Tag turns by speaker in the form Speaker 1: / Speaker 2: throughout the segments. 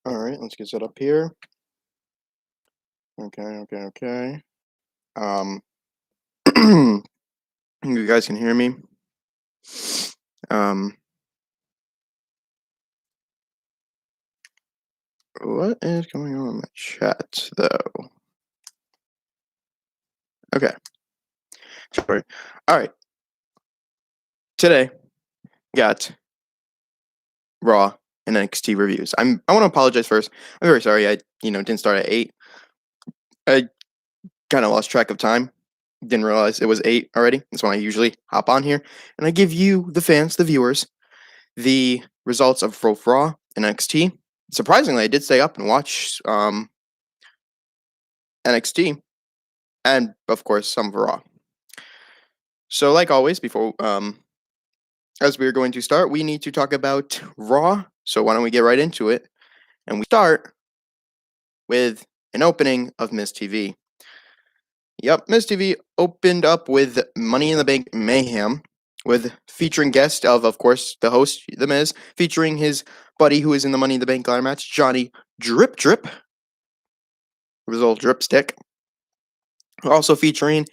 Speaker 1: All right, let's get set up here. Okay. Um, you guys can hear me. Um, what is going on in the chat though? Okay, sorry. All right, today got Raw and NXT reviews. I want to apologize first. I'm very sorry. I didn't start at 8. I kind of lost track of time. Didn't realize it was 8 already. That's when I usually hop on here and I give you the fans, the viewers, the results of both Raw and NXT. Surprisingly, I did stay up and watch NXT and, of course, some of Raw. So, like always, before as we're going to start, we need to talk about Raw. So, why don't we get right into it? And we start with an opening of Miz TV. Yep, Miz TV opened up with Money in the Bank Mayhem, with featuring guest of course, the host, The Miz, featuring his buddy who is in the Money in the Bank ladder match, Johnny Drip. It was a little dripstick. Also featuring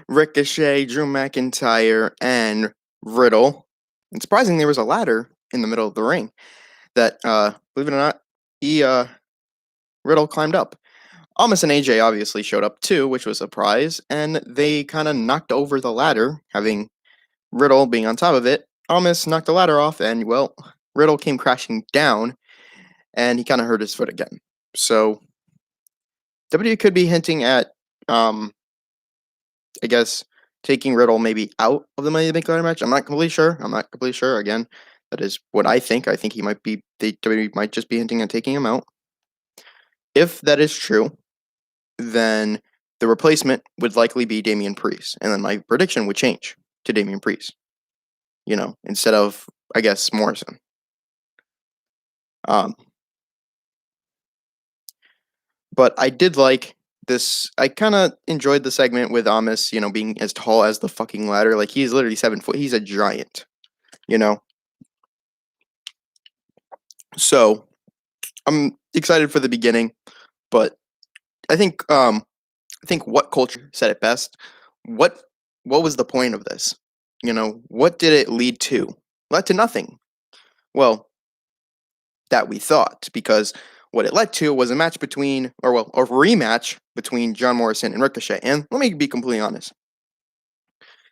Speaker 1: Ricochet, Drew McIntyre, and Riddle. And surprisingly, there was a ladder in the middle of the ring that, believe it or not, Riddle climbed up. Almas and AJ obviously showed up too, which was a surprise, and they kind of knocked over the ladder, having Riddle being on top of it. Almas knocked the ladder off, and, well, Riddle came crashing down, and he kind of hurt his foot again. So, WWE could be hinting at, I guess, taking Riddle maybe out of the Money in the Bank ladder match. I'm not completely sure. Again, that is what I think. I think he might be. WWE might just be hinting at taking him out. If that is true, then the replacement would likely be Damian Priest, and then my prediction would change to Damian Priest. Instead of, I guess, Morrison. But I did like this. I kind of enjoyed the segment with Amos, being as tall as the fucking ladder. Like, he's literally 7 foot. He's a giant, you know? So, I'm excited for the beginning, but I think What Culture said it best. What was the point of this? What did it lead to? Led to nothing. Well, that we thought, because what it led to was a match between, a rematch between John Morrison and Ricochet. And let me be completely honest.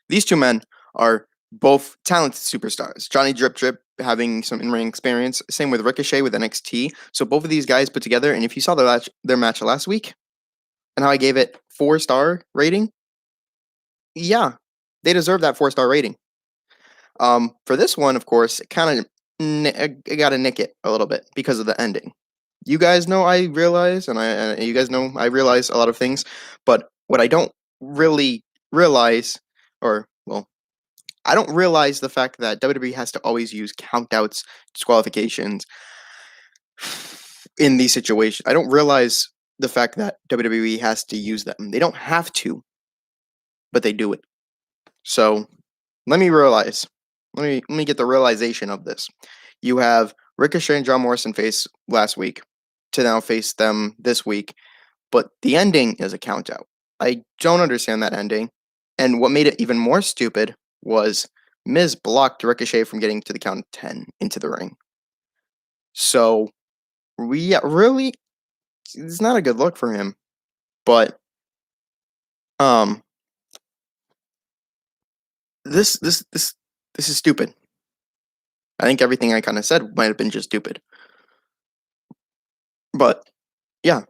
Speaker 1: These two men are both talented superstars. Johnny Drip having some in-ring experience. Same with Ricochet with NXT. So both of these guys put together, and if you saw their match last week and how I gave it 4-star rating, yeah, they deserve that 4-star rating. For this one, of course, it kind of got to nick it a little bit because of the ending. You guys know I realize, and you guys know I realize a lot of things, but what I don't really realize, I don't realize the fact that WWE has to always use countouts, disqualifications in these situations. I don't realize the fact that WWE has to use them. They don't have to, but they do it. So let me get the realization of this. You have Ricochet and John Morrison face last week to now face them this week, but the ending is a countout. I don't understand that ending. And what made it even more stupid was Miz blocked Ricochet from getting to the count of 10 into the ring. So, really, it's not a good look for him. But, this is stupid. I think everything I kind of said might have been just stupid. But, yeah,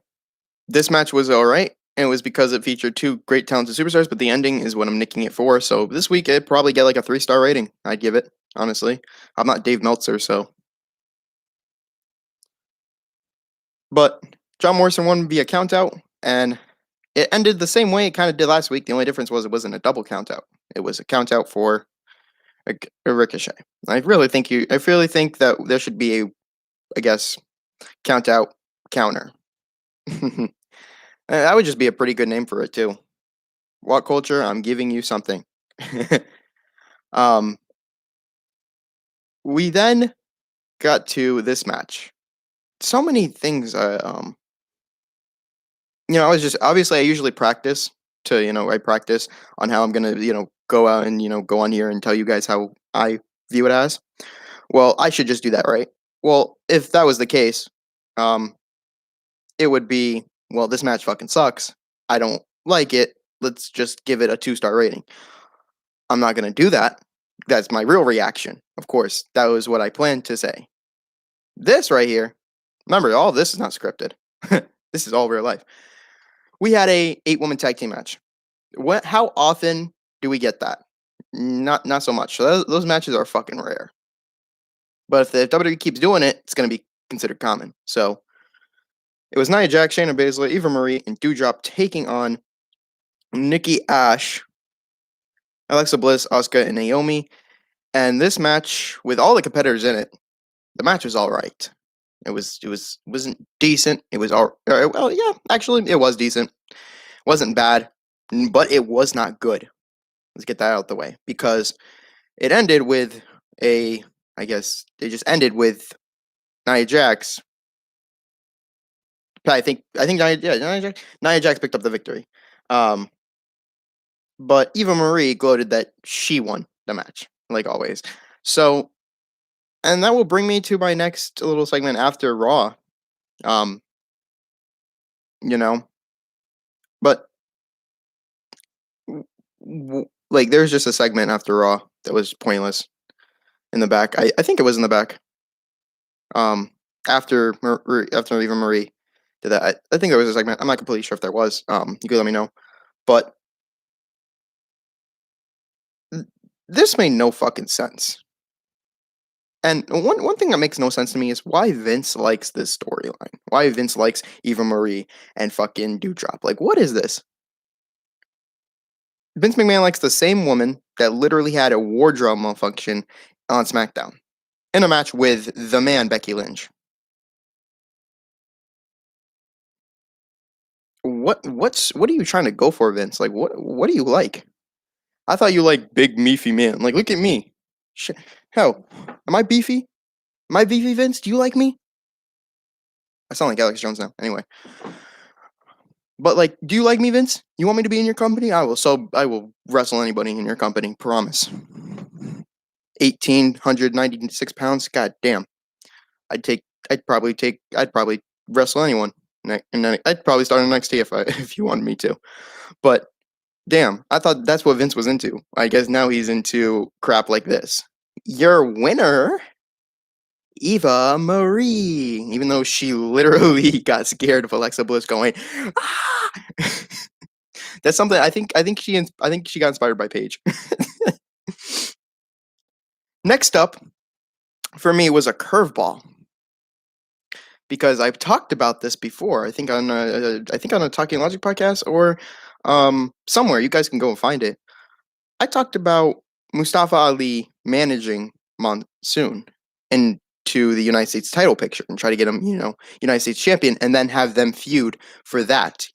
Speaker 1: this match was alright. And it was because it featured two great talented superstars, but the ending is what I'm nicking it for. So this week, it'd probably get like a 3-star rating. I'd give it, honestly. I'm not Dave Meltzer, so. But John Morrison won via countout, and it ended the same way it kind of did last week. The only difference was it wasn't a double countout. It was a countout for a Ricochet. I really think that there should be a, I guess, countout counter. That would just be a pretty good name for it too. What Culture? I'm giving you something. We then got to this match. so many things. I was just obviously I usually practice to I practice on how I'm gonna go out and go on here and tell you guys how I view it as. Well, I should just do that, right? Well, if that was the case, um, it would be, well, this match fucking sucks. I don't like it. Let's just give it a 2-star rating. I'm not gonna do that. That's my real reaction. Of course, that was what I planned to say. This right here, remember, all of this is not scripted. This is all real life. We had a 8-woman tag team match. How often do we get that? Not so much. So those matches are fucking rare. But if the WWE keeps doing it, it's going to be considered common. So it was Nia Jax, Shayna Baszler, Eva Marie, and Doudrop taking on Nikki Ash, Alexa Bliss, Asuka, and Naomi. And this match, with all the competitors in it, the match was all right. Wasn't decent. It was well, yeah, actually, it was decent. Wasn't bad, but it was not good. Let's get that out of the way, because it ended with I guess they just ended with Nia Jax. I think Nia Jax picked up the victory. But Eva Marie gloated that she won the match, like always. So, and that will bring me to my next little segment after Raw. Um, you know, but like there's just a segment after Raw that was pointless in the back. I think it was in the back. After Eva Marie did that, I think there was a segment. I'm not completely sure if there was. You could let me know. But this made no fucking sense. And one thing that makes no sense to me is why Vince likes this storyline. Why Vince likes Eva Marie and fucking Doudrop. Like, what is this? Vince McMahon likes the same woman that literally had a wardrobe malfunction on SmackDown in a match with the man, Becky Lynch. What are you trying to go for, Vince? Like, what do you like? I thought you liked big meaty man. Like, look at me. Hell, am I beefy? Am I beefy, Vince? Do you like me? I sound like Alex Jones now. Anyway, but like, do you like me, Vince? You want me to be in your company? I will. So I will wrestle anybody in your company. Promise. 1,896 pounds. God damn. I'd probably wrestle anyone. And then I'd probably start an NXT if you wanted me to. But damn, I thought that's what Vince was into. I guess now he's into crap like this. Your winner, Eva Marie, even though she literally got scared of Alexa Bliss going, ah! That's something I think she got inspired by Paige. Next up for me was a curveball, because I've talked about this before. I think on a Talking Logic podcast or somewhere. You guys can go and find it. I talked about Mustafa Ali managing Monsoon into the United States title picture and try to get him, United States champion, and then have them feud for that.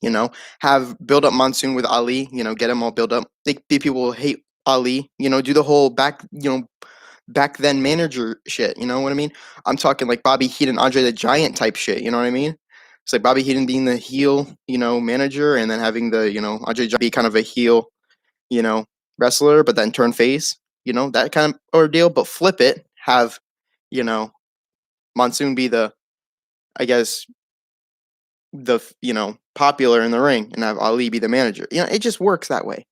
Speaker 1: Have build up Monsoon with Ali. Get him all build up. People will hate Ali. Do the whole back then manager shit. You know what I mean? I'm talking like Bobby Heenan, Andre the Giant type shit. You know what I mean? It's like Bobby Heenan being the heel, manager, and then having the, Andre Giant be kind of a heel, wrestler, but then turn face, that kind of ordeal. But flip it, have, Monsoon be the, I guess, the, popular in the ring, and have Ali be the manager. It just works that way.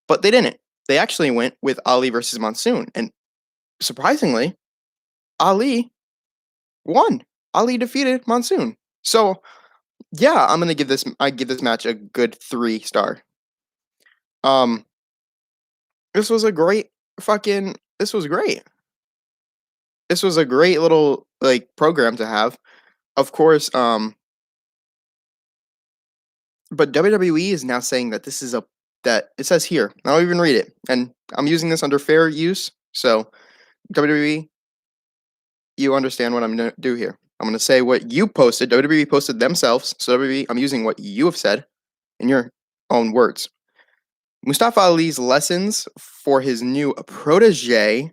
Speaker 1: But they didn't. They actually went with Ali versus Monsoon, and surprisingly, Ali won. Ali defeated Monsoon. So, yeah, I give this match a good 3-star. This was a great this was great. This was a great little program to have. Of course, but WWE is now saying that this is that it says here. I'll even read it, and I'm using this under fair use. So, WWE, you understand what I'm going to do here. I'm going to say what you posted. WWE posted themselves. So WWE, I'm using what you have said in your own words. Mustafa Ali's lessons for his new protege,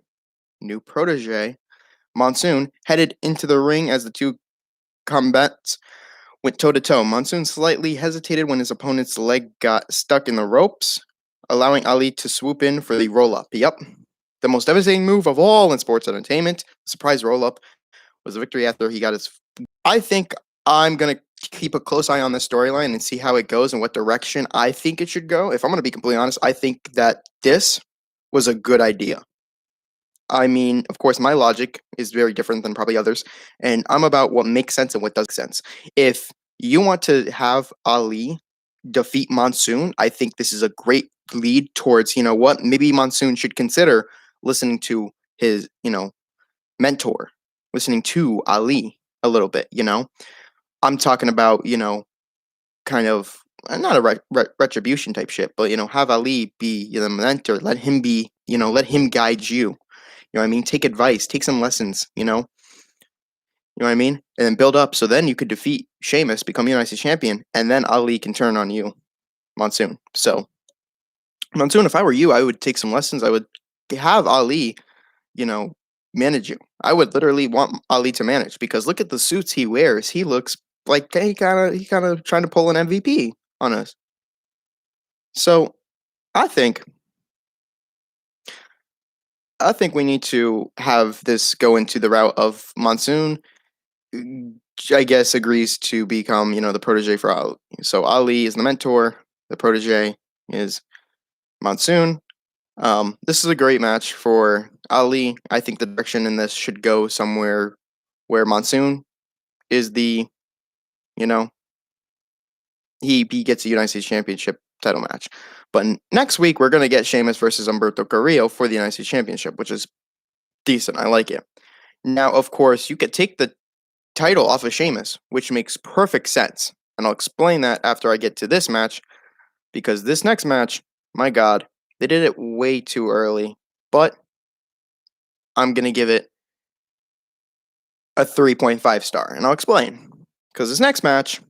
Speaker 1: Monsoon, headed into the ring as the two combats went toe to toe. Monsoon slightly hesitated when his opponent's leg got stuck in the ropes, allowing Ali to swoop in for the roll up. Yep. The most devastating move of all in sports entertainment, the surprise roll up, was a victory after he got his. I think I'm going to keep a close eye on this storyline and see how it goes and what direction I think it should go. If I'm going to be completely honest, I think that this was a good idea. I mean, of course, my logic is very different than probably others, and I'm about what makes sense and what does sense. If you want to have Ali defeat Monsoon, I think this is a great lead towards, what, maybe Monsoon should consider listening to his, mentor, listening to Ali a little bit, I'm talking about, kind of not a retribution type shit, but, have Ali be the mentor, let him be, let him guide you. You know what I mean? Take advice, take some lessons, you know? You know what I mean? And then build up so then you could defeat Sheamus, become United States champion, and then Ali can turn on you, Monsoon. So, Monsoon, if I were you, I would take some lessons. I would have Ali, manage you. I would literally want Ali to manage because look at the suits he wears. He looks like he kind of trying to pull an MVP on us. So, I think we need to have this go into the route of Monsoon. I guess agrees to become, the protege for Ali. So Ali is the mentor. The protege is Monsoon. This is a great match for Ali. I think the direction in this should go somewhere where Monsoon is the, he gets a United States Championship title match. But next week we're gonna get Sheamus versus Humberto Carrillo for the United States Championship, which is decent. I like it. Now, of course, you could take the title off of Sheamus, which makes perfect sense. And I'll explain that after I get to this match, because this next match, my God, they did it way too early. But I'm going to give it a 3.5 star. And I'll explain. Because this next match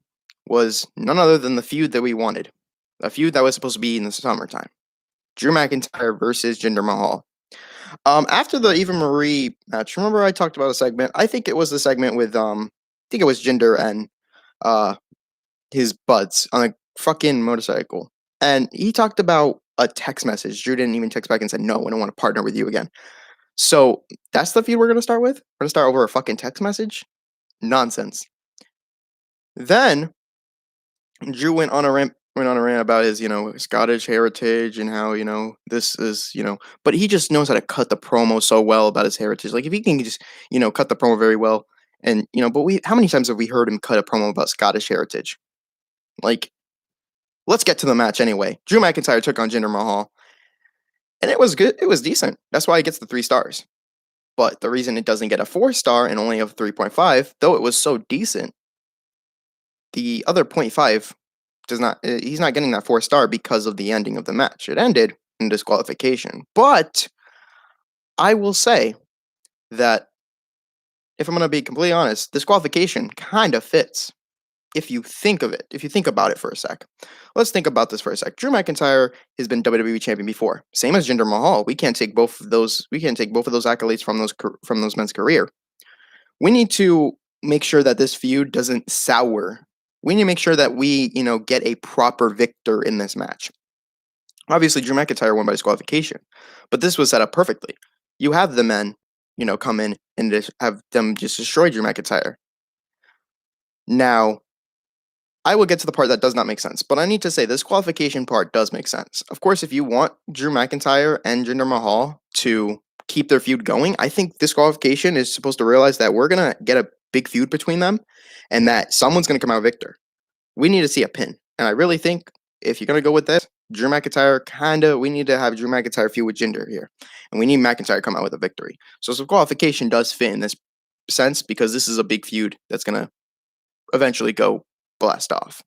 Speaker 1: was none other than the feud that we wanted. A feud that was supposed to be in the summertime. Drew McIntyre versus Jinder Mahal. After the Eva Marie match, remember I talked about a segment? I think it was the segment with I think it was Jinder and his buds on a fucking motorcycle. And he talked about a text message. Drew didn't even text back and said, "No, I don't want to partner with you again." So that's the feud we're gonna start with? We're gonna start over a fucking text message? Nonsense. Then Drew went on a rant about his, Scottish heritage and how, this is, but he just knows how to cut the promo so well about his heritage. Like if he can just, cut the promo very well and, but how many times have we heard him cut a promo about Scottish heritage? Like, let's get to the match anyway. Drew McIntyre took on Jinder Mahal and it was good. It was decent. That's why it gets the 3 stars. But the reason it doesn't get a 4-star and only a 3.5, though it was so decent, the other 0.5 does not, he's not getting that 4-star because of the ending of the match. It ended in disqualification. But I will say that if I'm going to be completely honest, disqualification kind of fits if you think of it, if you think about it for a sec. Let's think about this for a sec. Drew McIntyre has been WWE champion before, same as Jinder Mahal. We can't take both of those. We can't take both of those accolades from those men's career. We need to make sure that this feud doesn't sour. We need to make sure that we, get a proper victor in this match. Obviously, Drew McIntyre won by disqualification, but this was set up perfectly. You have the men, come in and just have them just destroy Drew McIntyre. Now, I will get to the part that does not make sense, but I need to say this qualification part does make sense. Of course, if you want Drew McIntyre and Jinder Mahal to keep their feud going, I think disqualification is supposed to realize that we're going to get a big feud between them and that someone's going to come out victor. We need to see a pin. And I really think if you're going to go with this, Drew McIntyre, we need to have Drew McIntyre feud with Jinder here. And we need McIntyre to come out with a victory. So disqualification does fit in this sense because this is a big feud that's going to eventually go blast off.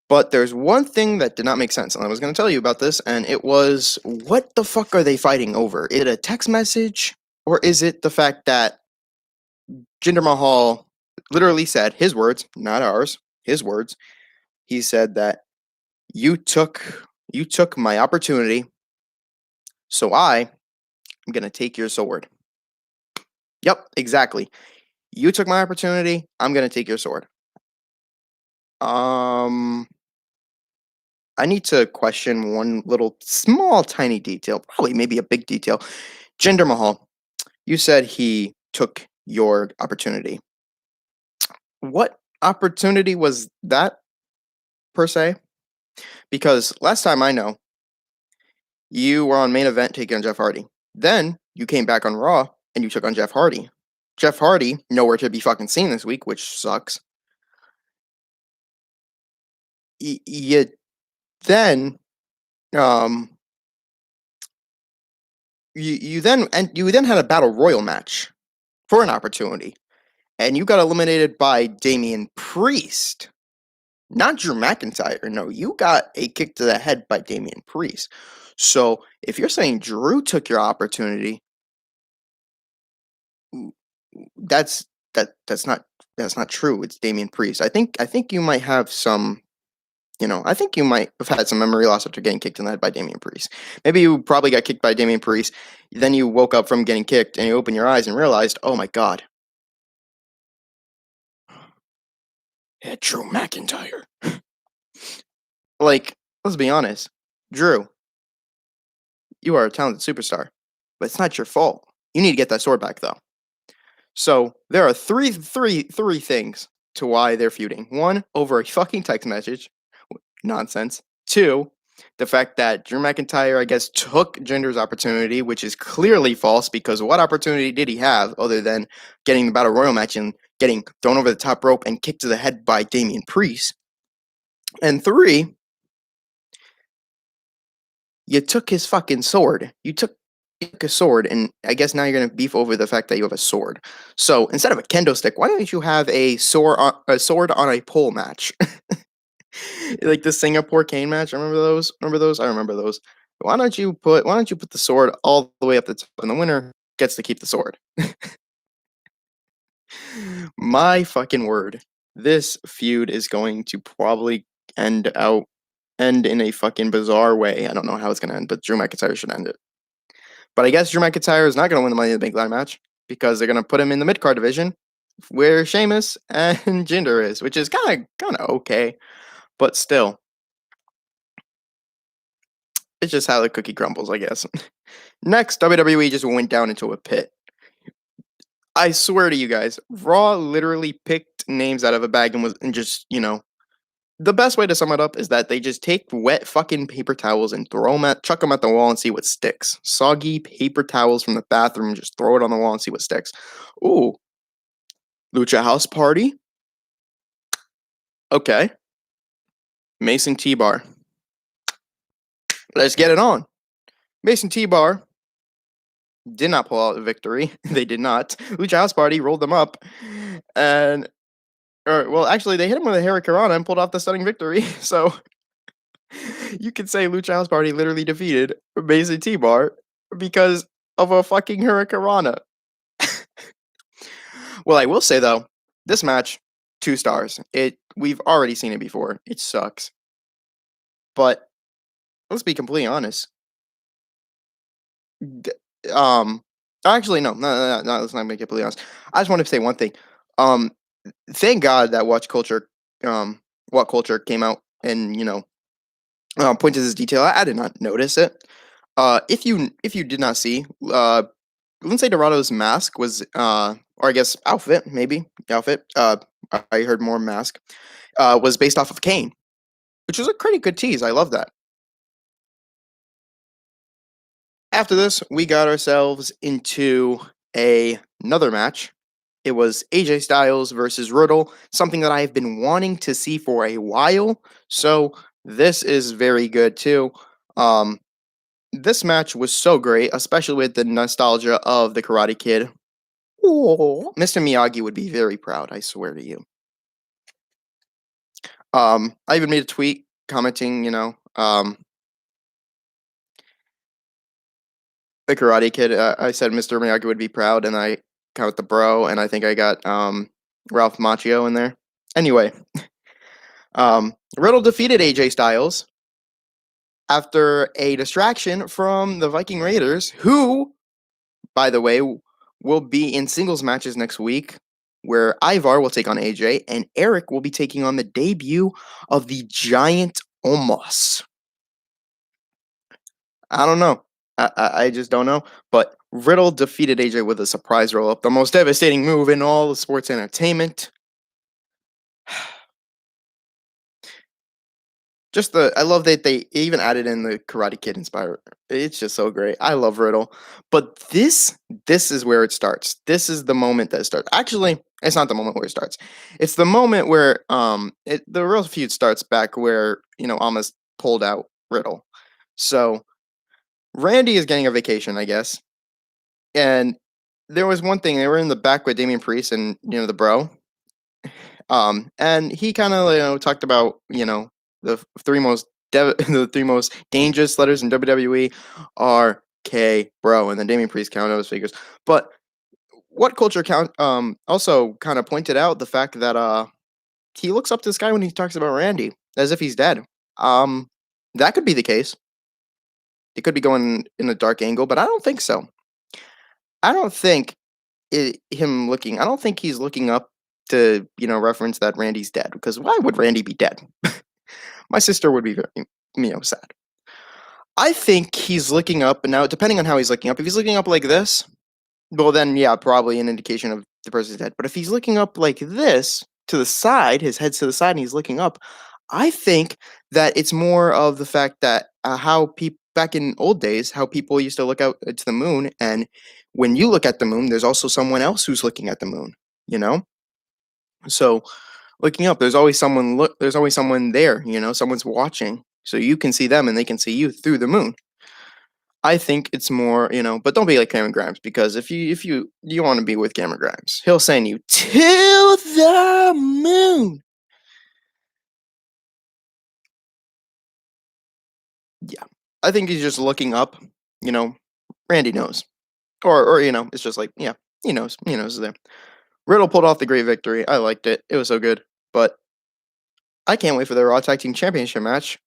Speaker 1: But there's one thing that did not make sense, and I was going to tell you about this, and it was, what the fuck are they fighting over? Is it a text message, or is it the fact that Jinder Mahal literally said, his words, not ours, his words, he said that you took my opportunity, so I am going to take your sword. Yep, exactly. You took my opportunity. I'm gonna take your sword. Um, I need to question one little small, tiny detail. Probably, maybe a big detail. Jinder Mahal. You said he took your opportunity. What opportunity was that per se? Because last time I know, you were on main event taking on Jeff Hardy. Then you came back on Raw and you took on Jeff Hardy. Jeff Hardy, nowhere to be fucking seen this week, which sucks. You then, um, you then had a battle royal match for an opportunity, and you got eliminated by Damian Priest, not Drew McIntyre. No, you got a kick to the head by Damian Priest. So if you're saying Drew took your opportunity, that's that's not true. It's Damian Priest. I think you might have some. I think you might have had some memory loss after getting kicked in the head by Damian Priest. Maybe you probably got kicked by Damian Priest. Then you woke up from getting kicked and you opened your eyes and realized, oh my god, yeah, Drew McIntyre. Like, let's be honest, Drew, you are a talented superstar, but it's not your fault. You need to get that sword back, though. So there are three things to why they're feuding. One, over a fucking text message, nonsense. Two, the fact that Drew McIntyre, I guess, took Jinder's opportunity, which is clearly false because what opportunity did he have other than getting the Battle Royal match and getting thrown over the top rope and kicked to the head by Damian Priest? And three, you took his fucking sword. You took a sword, and I guess now you're gonna beef over the fact that you have a sword. So instead of a kendo stick, why don't you have a sword on a pole match? Like the Singapore cane match. Remember those? Remember those? I remember those. Why don't you put the sword all the way up the top, and the winner gets to keep the sword? My fucking word. This feud is going to probably end in a fucking bizarre way. I don't know how it's gonna end, but Drew McIntyre should end it. But I guess Drew McIntyre is not gonna win the Money in the Bank ladder match because they're gonna put him in the mid card division where Sheamus and Jinder is, which is kinda okay. But still, it's just how the cookie crumbles, I guess. Next, WWE just went down into a pit. I swear to you guys, Raw literally picked names out of a bag and just, the best way to sum it up is that they just take wet fucking paper towels and chuck them at the wall and see what sticks. Soggy paper towels from the bathroom, just throw it on the wall and see what sticks. Ooh, Lucha House Party? Okay. Mason T-Bar. Let's get it on. Mason T-Bar did not pull out a victory. They did not. Lucha House Party rolled them up. Actually, they hit him with a Hurricanrana and pulled off the stunning victory. So you could say Lucha House Party literally defeated Mason T-Bar because of a fucking Hurricanrana. Well, I will say though, this match, 2 stars. We've already seen it before. It sucks. But let's be completely honest. Actually, no. Let's not be completely honest. I just want to say one thing. Thank God that What Culture came out and pointed this detail. I did not notice it. If you did not see, Lindsay Dorado's mask was, or I guess outfit, maybe outfit. I heard more mask. Was based off of Kane, which was a pretty good tease. I love that. After this, we got ourselves into another match. It was AJ Styles versus Riddle, something that I have been wanting to see for a while. So this is very good too. This match was so great, especially with the nostalgia of the Karate Kid. Oh, Mr. Miyagi would be very proud, I swear to you. I even made a tweet commenting, the Karate Kid. I said Mr. Miyagi would be proud, and I count the bro, and I think I got Ralph Macchio in there. Anyway, Riddle defeated AJ Styles after a distraction from the Viking Raiders, who, by the way, will be in singles matches next week where Ivar will take on AJ, and Eric will be taking on the debut of the Giant Omos. I don't know. I just don't know. But Riddle defeated AJ with a surprise roll up, the most devastating move in all of sports entertainment. I love that they even added in the Karate Kid inspired. It's just so great. I love Riddle, but this is where it starts. This is the moment that starts. Actually, it's not the moment where it starts. It's the moment where the real feud starts back where Almas pulled out Riddle. So Randy is getting a vacation, I guess, and there was one thing. They were in the back with Damian Priest and the Bro, and he kind of talked about the three most the three most dangerous letters in WWE are K Bro, and then Damian Priest counted those figures. But what culture count also kind of pointed out the fact that he looks up to this guy when he talks about Randy as if he's dead. That could be the case. It could be going in a dark angle, but I don't think so. I don't think him looking. I don't think he's looking up to reference that Randy's dead, because why would Randy be dead? My sister would be very sad. I think he's looking up, and now depending on how he's looking up, if he's looking up like this, well then yeah, probably an indication of the person's dead. But if he's looking up like this to the side, his head's to the side, and he's looking up, I think that it's more of the fact that how people back in old days, how people used to look out to the moon, and when you look at the moon, there's also someone else who's looking at the moon. So looking up, there's always someone there, someone's watching, so you can see them and they can see you through the moon. I think it's more, but don't be like Cameron Grimes, because if you want to be with Cameron Grimes, he'll send you to the moon. Yeah, I think he's just looking up. Randy knows, or it's just like, yeah, he knows there. Riddle pulled off the great victory. I liked it. It was so good, but I can't wait for the Raw Tag Team Championship match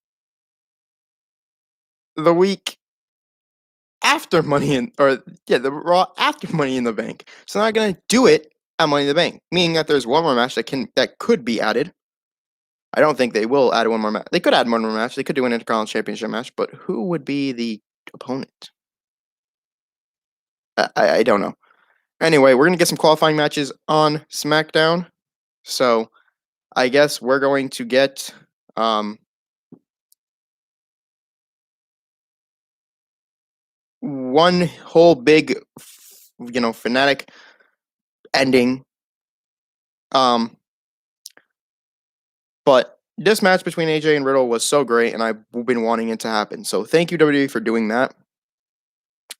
Speaker 1: the week after the Raw after Money in the Bank. So they're not gonna do it at Money in the Bank, meaning that there's one more match that could be added. I don't think they will add one more match. They could add one more match. They could do an Intercontinental Championship match, but who would be the opponent? I don't know. Anyway, we're gonna get some qualifying matches on SmackDown. So I guess we're going to get one whole big fanatic ending. But this match between AJ and Riddle was so great, and I've been wanting it to happen. So thank you, WWE, for doing that.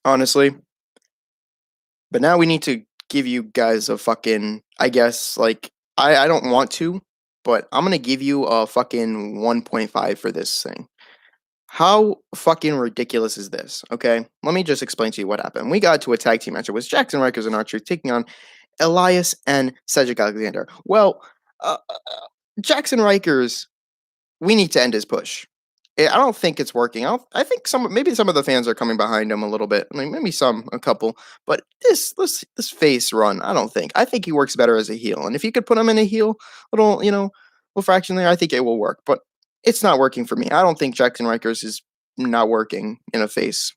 Speaker 1: Honestly. But now we need to give you guys a fucking, I guess, like, I don't want to, but I'm going to give you a fucking 1.5 for this thing. How fucking ridiculous is this? Okay, let me just explain to you what happened. We got to a tag team match. It was Jackson Rikers and R-Truth taking on Elias and Cedric Alexander. Well, Jackson Rikers, we need to end his push. I don't think it's working. I think maybe some of the fans are coming behind him a little bit. I mean, maybe a couple. But this face run, I don't think. I think he works better as a heel. And if you could put him in a heel, little fraction there, I think it will work. But it's not working for me. I don't think Jackson Rikers is not working in a face.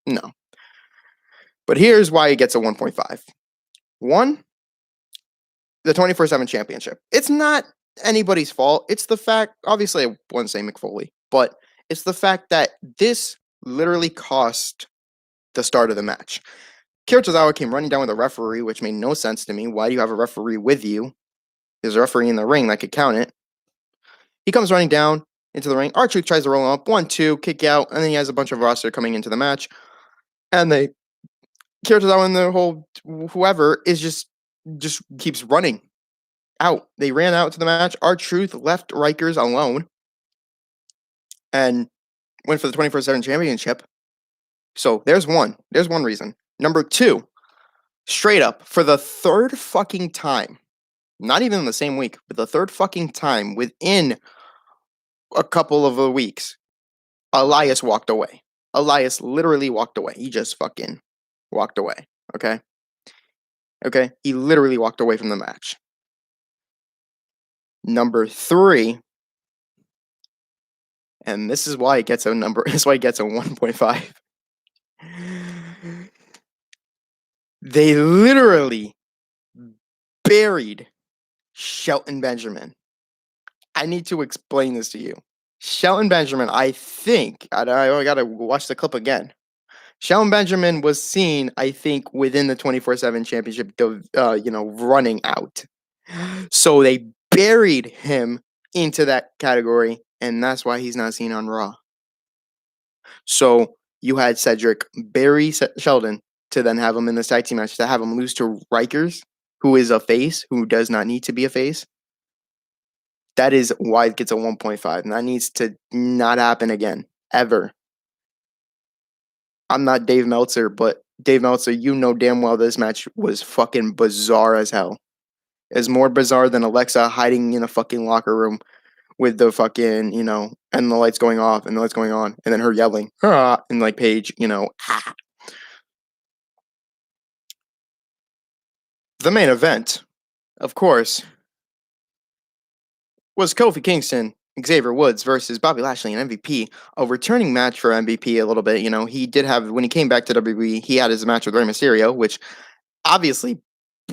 Speaker 1: No. But here's why he gets a 1.5. One, the 24/7 championship. It's not anybody's fault. It's the fact, obviously, I wouldn't say Mick Foley, but it's the fact that this literally cost the start of the match. Kira Tozawa came running down with a referee, which made no sense to me. Why do you have a referee with you? There's a referee in the ring that could count it. He comes running down into the ring. R-Truth tries to roll him up. 1-2, kick out, and then he has a bunch of roster coming into the match. And Kira Tozawa and the whole whoever is just keeps running out. They ran out to the match. R-Truth left Rikers alone and went for the 24/7 championship. So there's one reason. Number two, straight up, for the third fucking time, not even in the same week, but the third fucking time within a couple of weeks, Elias walked away. Elias literally walked away. He just fucking walked away. Okay? Okay, he literally walked away from the match. Number 3, and this is why it gets a number. This is why it gets a 1.5. They literally buried Shelton Benjamin. I need to explain this to you. Shelton Benjamin, I think, I gotta watch the clip again. Shelton Benjamin was seen, I think, within the 24/7 championship, running out. So they buried him into that category, and that's why he's not seen on Raw. So you had Cedric bury Sheldon to then have him in the tag team match, to have him lose to Rikers, who is a face, who does not need to be a face. That is why it gets a 1.5, and that needs to not happen again, ever. I'm not Dave Meltzer, but Dave Meltzer, you know damn well this match was fucking bizarre as hell. It's more bizarre than Alexa hiding in a fucking locker room with the fucking, and the lights going off and the lights going on, and then her yelling, ah, and like Paige, ah. The main event, of course, was Kofi Kingston, Xavier Woods versus Bobby Lashley and MVP. A returning match for MVP a little bit. He did have, when he came back to WWE, he had his match with Rey Mysterio, which obviously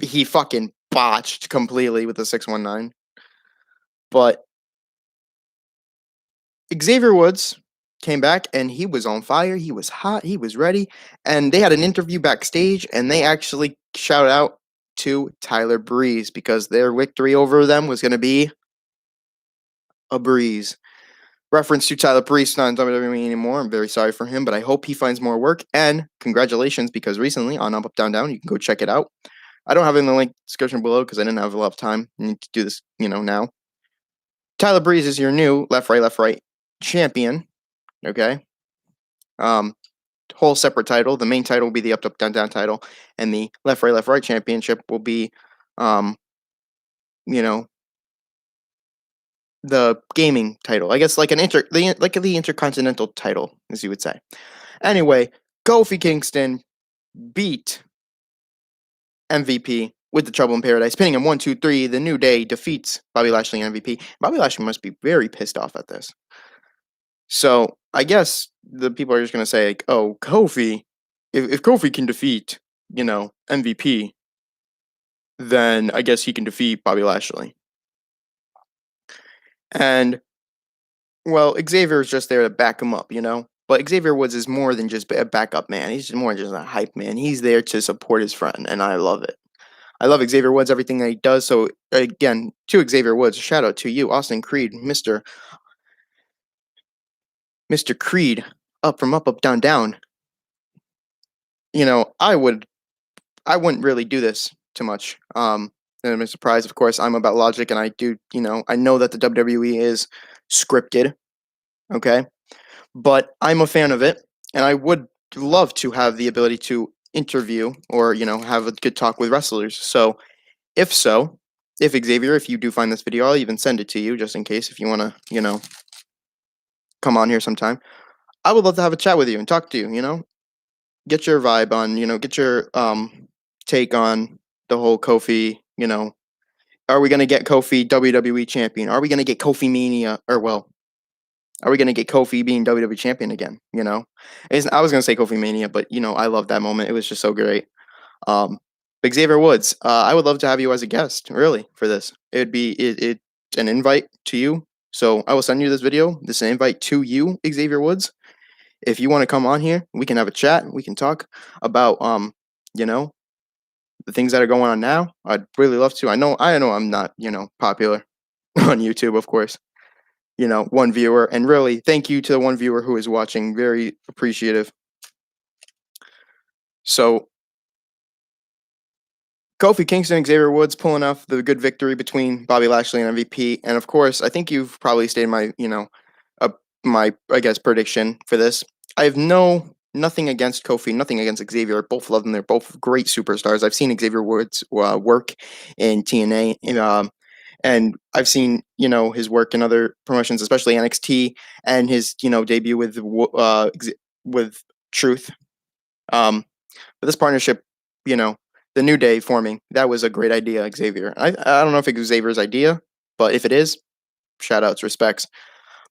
Speaker 1: he fucking botched completely with the 619. But Xavier Woods came back and he was on fire. He was hot. He was ready. And they had an interview backstage, and they actually shout out to Tyler Breeze because their victory over them was going to be a breeze. Reference to Tyler Breeze, not in WWE anymore. I'm very sorry for him, but I hope he finds more work. And congratulations, because recently on Up, Up, Down, Down, you can go check it out. I don't have it in the link description below because I didn't have a lot of time. I need to do this, now. Tyler Breeze is your new left, right champion. Okay. Whole separate title. The main title will be the Up, Up, Down, Down title, and the left, right championship will be, the gaming title. I guess like the Intercontinental title, as you would say. Anyway, Kofi Kingston beat MVP with the Trouble in Paradise, pinning him 1, 2, 3. The New Day defeats Bobby Lashley and MVP. Bobby Lashley must be very pissed off at this. So I guess the people are just gonna say, like, "Oh, Kofi, if Kofi can defeat, MVP, then I guess he can defeat Bobby Lashley." And well, Xavier is just there to back him up, But Xavier Woods is more than just a backup man. He's more just a hype man. He's there to support his friend, and I love it. I love Xavier Woods, everything that he does. So again, to Xavier Woods, shout out to you, Austin Creed, Mr. Creed, up from up, up, down, down. I wouldn't really do this too much. And I'm surprised, of course, I'm about logic, and I do, I know that the WWE is scripted, okay? But I'm a fan of it, and I would love to have the ability to interview or, have a good talk with wrestlers. So, if Xavier, if you do find this video, I'll even send it to you just in case if you want to, come on here sometime. I would love to have a chat with you and talk to you, get your vibe on, get your take on the whole Kofi, are we going to get Kofi WWE champion? Are we going to get Kofi Mania? Are we going to get Kofi being WWE champion again? I was going to say Kofi Mania, but I love that moment. It was just so great. But Xavier Woods, I would love to have you as a guest, really, for this. It'd be it's an invite to you. So I will send you this video. This is an invite to you, Xavier Woods. If you want to come on here, we can have a chat. We can talk about the things that are going on now. I'd really love to. I know I'm not, popular on YouTube, of course. One viewer, and really thank you to the one viewer who is watching. Very appreciative. So Kofi Kingston and Xavier Woods pulling off the good victory between Bobby Lashley and MVP. And of course, I think you've probably stated my, my, I guess, prediction for this. I have nothing against Kofi, nothing against Xavier. Both love them. They're both great superstars. I've seen Xavier Woods work in TNA, and I've seen, his work in other promotions, especially NXT, and his, debut with Truth. But this partnership, the New Day forming. That was a great idea, Xavier. I don't know if it was Xavier's idea, but if it is, shout outs, respects.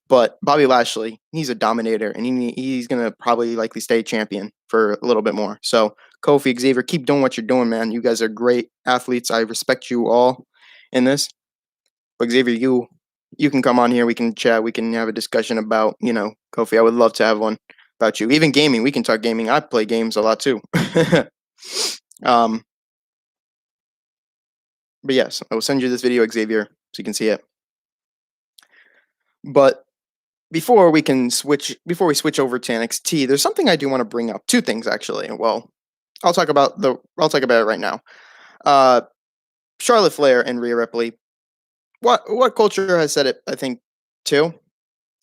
Speaker 1: But Bobby Lashley, he's a dominator, and he's gonna probably likely stay champion for a little bit more. So Kofi, Xavier, keep doing what you're doing, man. You guys are great athletes. I respect you all in this. But Xavier, you can come on here. We can chat. We can have a discussion about Kofi. I would love to have one about you. Even gaming, we can talk gaming. I play games a lot too. um, but yes, I will send you this video, Xavier, so you can see it. But before we switch over to NXT, there's something I do want to bring up. Two things actually. Well, I'll talk about it right now. Charlotte Flair and Rhea Ripley. What culture has said it? I think too.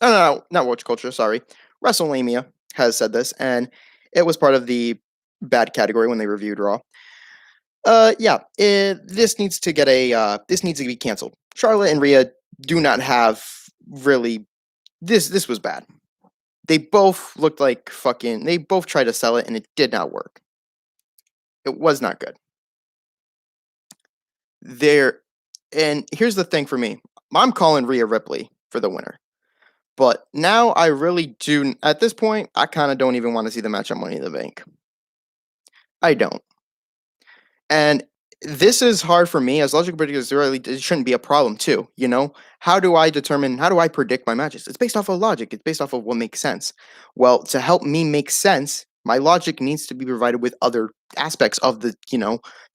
Speaker 1: No, not watch culture. Sorry, WrestleMania has said this, and it was part of the bad category when they reviewed Raw. This needs to be canceled. Charlotte and Rhea do not have really. This was bad. They both looked like fucking. They both tried to sell it, and it did not work. It was not good. And here's the thing for me. I'm calling Rhea Ripley for the winner. But now I really do. At this point, I kind of don't even want to see the match on Money in the Bank. I don't. And this is hard for me as logical predictors. Really, it shouldn't be a problem too. How do I predict my matches? It's based off of logic. It's based off of what makes sense. Well, to help me make sense, my logic needs to be provided with other aspects of the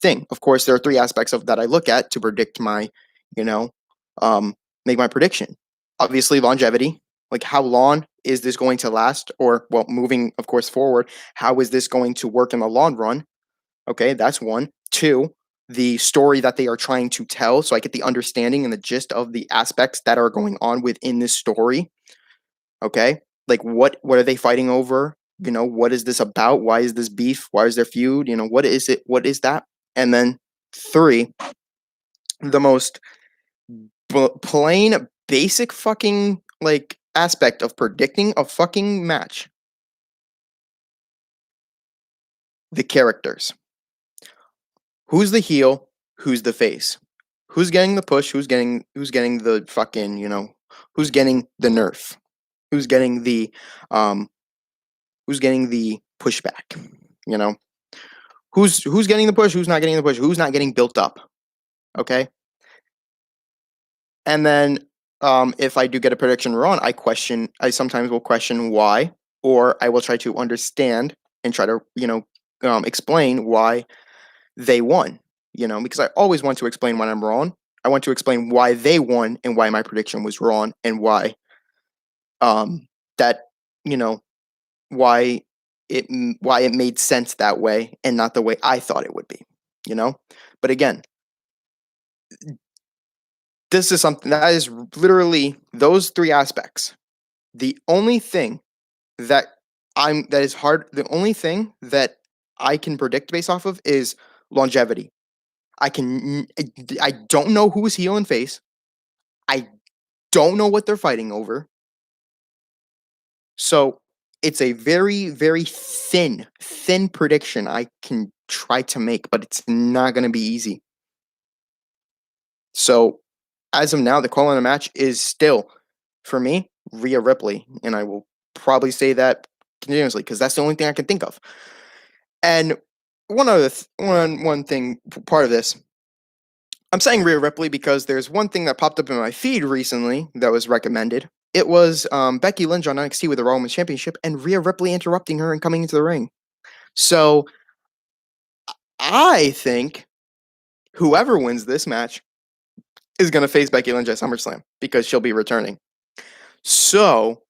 Speaker 1: thing. Of course, there are three aspects of that I look at to predict my make my prediction. Obviously, longevity. Like, how long is this going to last? Or, well, moving, of course, forward, how is this going to work in the long run? Okay, that's one. Two, the story that they are trying to tell, so I get the understanding and the gist of the aspects that are going on within this story. Okay, like what are they fighting over? What is this about? Why is this beef? Why is there feud? What is it? What is that? And then three, the most plain, basic fucking like aspect of predicting a fucking match: the characters. Who's the heel? Who's the face? Who's getting the push? Who's getting the fucking, who's getting the nerf? Who's getting the pushback? Who's getting the push? Who's not getting the push? Who's not getting built up? Okay? And then if I do get a prediction wrong, I sometimes will question why, or I will try to understand and try to, explain why they won, because I always want to explain when I'm wrong. I want to explain why they won and why my prediction was wrong and why that, why it made sense that way and not the way I thought it would be, But again, this is something that is literally those three aspects. The only thing that is hard, the only thing that I can predict based off of is longevity. I don't know who is heel and face. I don't know what they're fighting over. So it's a very, very thin prediction I can try to make, but it's not going to be easy. So as of now, the call on a match is still, for me, Rhea Ripley. And I will probably say that continuously because that's the only thing I can think of. And one thing, part of this, I'm saying Rhea Ripley because there's one thing that popped up in my feed recently that was recommended. It was Becky Lynch on NXT with the Raw Women's Championship and Rhea Ripley interrupting her and coming into the ring. So I think whoever wins this match is going to face Becky Lynch at SummerSlam because she'll be returning. So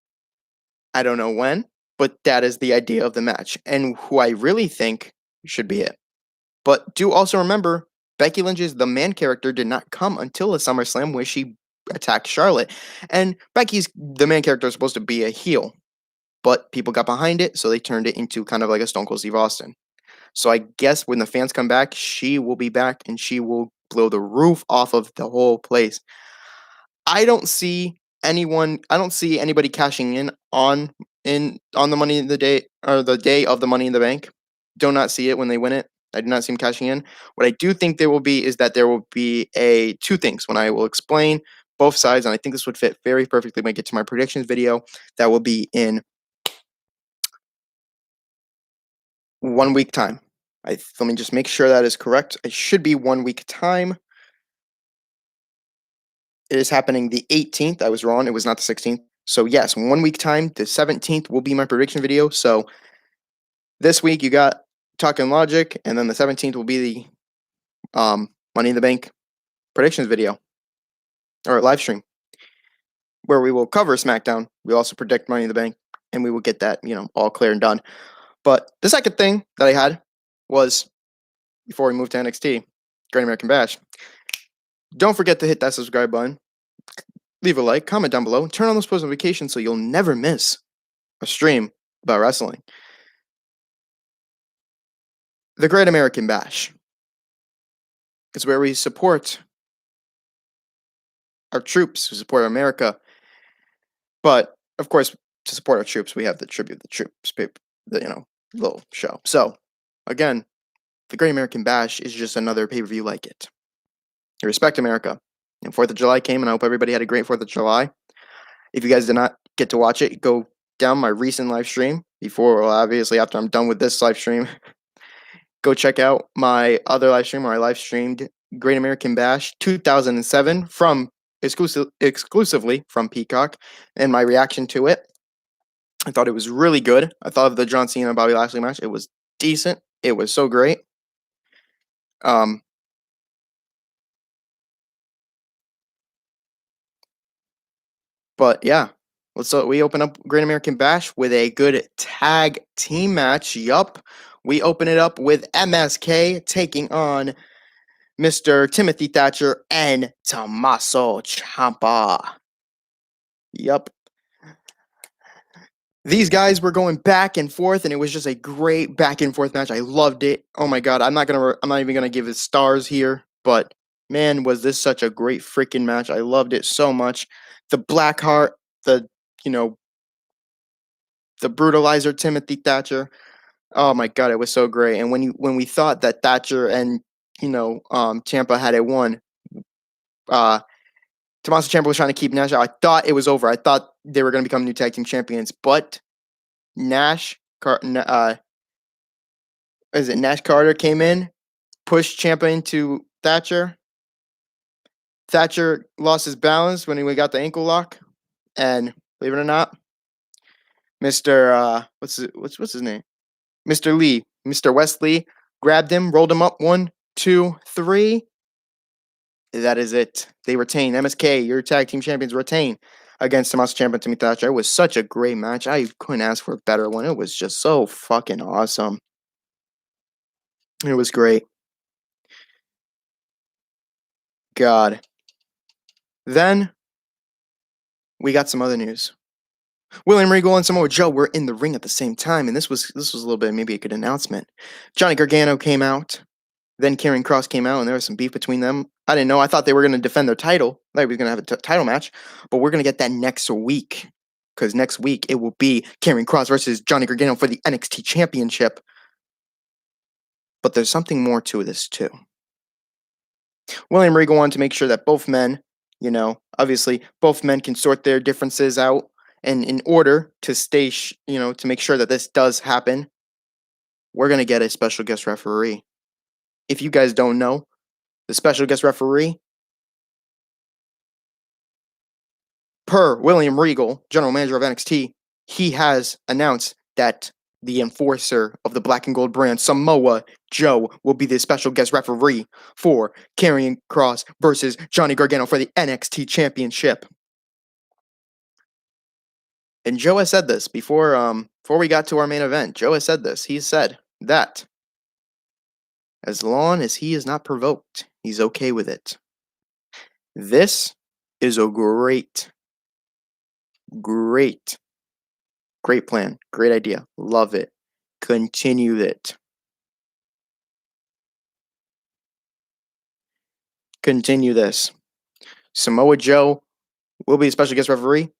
Speaker 1: I don't know when, but that is the idea of the match and who I really think should be it. But do also remember, Becky Lynch's The Man character did not come until a SummerSlam where she attacked Charlotte. And Becky's The Man character is supposed to be a heel, but people got behind it, so they turned it into kind of like a Stone Cold Steve Austin. So I guess when the fans come back, she will be back and she will blow the roof off of the whole place. I don't see anybody cashing in on the Money in the Day or the day of the Money in the Bank. Do not see it when they win it. I do not see him cashing in. What I do think there will be is that there will be two things when I will explain both sides, and I think this would fit very perfectly when I get to my predictions video. That will be in 1 week time. Let me just make sure that is correct. It should be 1 week time. It is happening the 18th. I was wrong. It was not the 16th. So yes, 1 week time. The 17th will be my prediction video. So this week you got Talking Logic, and then the 17th will be the Money in the Bank predictions video or live stream where we will cover SmackDown. We'll also predict Money in the Bank, and we will get that all clear and done. But the second thing that I had was before we move to NXT, Great American Bash. Don't forget to hit that subscribe button. Leave a like, comment down below, turn on those post notifications so you'll never miss a stream about wrestling. The Great American Bash is where we support our troops, who support America. But of course, to support our troops, we have the Tribute the Troops, little show. So again, the Great American Bash is just another pay-per-view like it. I respect America. And 4th of July came, and I hope everybody had a great 4th of July. If you guys did not get to watch it, go down my recent live stream obviously after I'm done with this live stream. Go check out my other live stream where I live streamed Great American Bash 2007 exclusively from Peacock, and my reaction to it. I thought it was really good. I thought of the John Cena and Bobby Lashley match. It was decent. It was so great. But yeah, we open up Great American Bash with a good tag team match. Yup. We open it up with MSK taking on Mr. Timothy Thatcher and Tommaso Ciampa. Yup. These guys were going back and forth, and it was just a great back and forth match. I loved it. Oh my god, I'm not even gonna give it stars here, but man, was this such a great freaking match. I loved it so much. The Blackheart, the brutalizer Timothy Thatcher. Oh my god, it was so great. And when we thought that Thatcher and Ciampa had it won, Tommaso Ciampa was trying to keep Nash out. I thought it was over. I thought they were going to become new tag team champions, but Nash Carter came in, pushed Ciampa into Thatcher. Thatcher lost his balance when we got the ankle lock, and believe it or not, Mr. What's his name? Mr. Wesley grabbed him, rolled him up 1, 2, 3. That is it. They retain. MSK, your tag team champions, retain against Tommaso Ciampa and Timothy Thatcher. It was such a great match. I couldn't ask for a better one. It was just so fucking awesome. It was great. God. Then we got some other news. William Regal and Samoa Joe were in the ring at the same time, and this was a little bit maybe a good announcement. Johnny Gargano came out. Then Karrion Kross came out, and there was some beef between them. I didn't know. I thought they were going to defend their title. Like we were going to have a title match, but we're going to get that next week. Because next week it will be Karrion Kross versus Johnny Gargano for the NXT Championship. But there's something more to this too. William Regal wanted to make sure that both men, obviously both men can sort their differences out, and in order to stay, to make sure that this does happen, we're going to get a special guest referee. If you guys don't know, the special guest referee, per William Regal, general manager of NXT, he has announced that the enforcer of the black and gold brand, Samoa Joe, will be the special guest referee for Karrion Kross versus Johnny Gargano for the NXT Championship. And Joe has said this before we got to our main event. Joe has said this. He said that as long as he is not provoked, he's okay with it. This is a great plan. Great idea. Love it. Continue it. Continue this. Samoa Joe will be a special guest referee.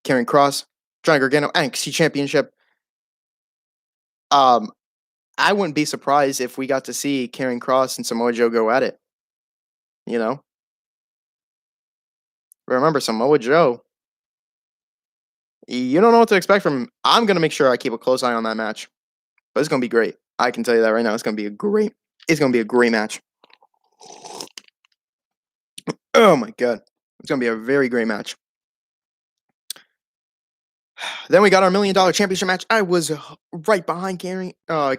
Speaker 1: Karrion Kross, Johnny Gargano, NXT Championship. I wouldn't be surprised if we got to see Karrion Kross and Samoa Joe go at it. You know, remember Samoa Joe. You don't know what to expect from him. I'm gonna make sure I keep a close eye on that match, but it's gonna be great. I can tell you that right now. It's gonna be a great. It's gonna be a great match. Oh my god, it's gonna be a very great match. Then we got our $1 million championship match. I was right behind Gary. I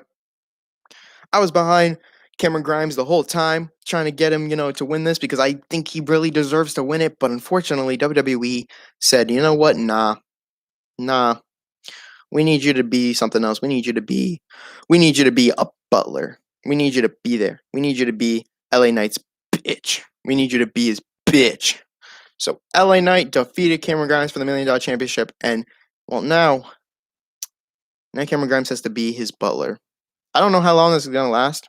Speaker 1: was behind Cameron Grimes the whole time, trying to get him, to win this because I think he really deserves to win it. But unfortunately, WWE said, you know what? Nah. We need you to be something else. We need you to be a butler. We need you to be there. We need you to be LA Knight's bitch. We need you to be his bitch. So LA Knight defeated Cameron Grimes for the $1 million championship, and well, now Cameron Grimes has to be his butler. I don't know how long this is gonna last.